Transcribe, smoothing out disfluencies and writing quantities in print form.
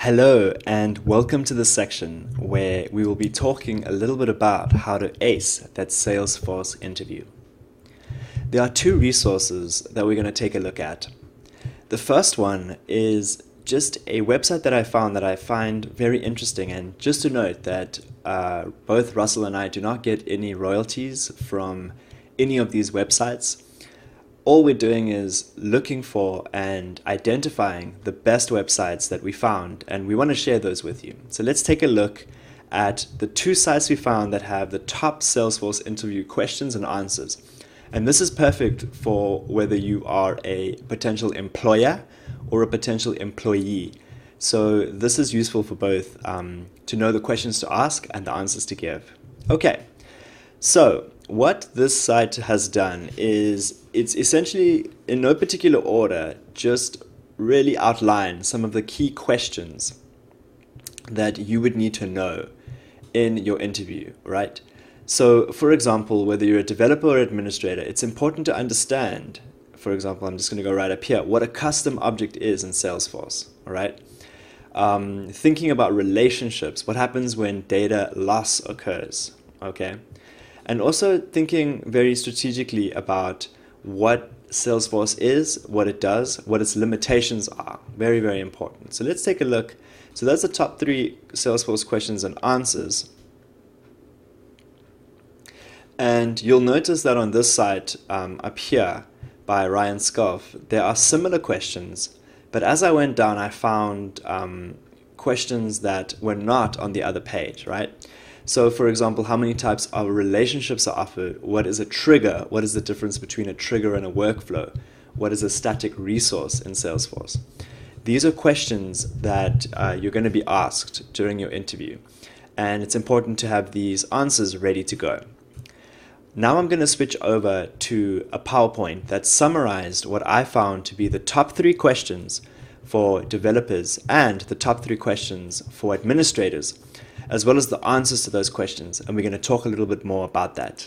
Hello, and welcome to this section where we will be talking a little bit about how to ace that Salesforce interview. There are two resources that we're going to take a look at. The first one is just a website that I find very interesting, and just to note that both Russell and I do not get any royalties from any of these websites. All we're doing is looking for and identifying the best websites that we found, and we want to share those with you. So let's take a look at the two sites we found that have the top Salesforce interview questions and answers. And this is perfect for whether you are a potential employer or a potential employee. So this is useful for both to know the questions to ask and the answers to give. Okay, so what this site has done is it's essentially, in no particular order, just really outline some of the key questions that you would need to know in your interview, right? So, for example, whether you're a developer or administrator, it's important to understand, for example, I'm just going to go right up here, what a custom object is in Salesforce, all right? Thinking about relationships, what happens when data loss occurs, okay? And also thinking very strategically about what Salesforce is, what it does, what its limitations are. Very, very important. So let's take a look. So that's the top 3 Salesforce questions and answers. And you'll notice that on this site up here by Ryan Scoff, there are similar questions. But as I went down, I found questions that were not on the other page, right? So, for example, how many types of relationships are offered? What is a trigger? What is the difference between a trigger and a workflow? What is a static resource in Salesforce? These are questions that you're going to be asked during your interview, and it's important to have these answers ready to go. Now I'm going to switch over to a PowerPoint that summarized what I found to be the top 3 questions for developers and the top 3 questions for administrators, as well as the answers to those questions, and we're going to talk a little bit more about that.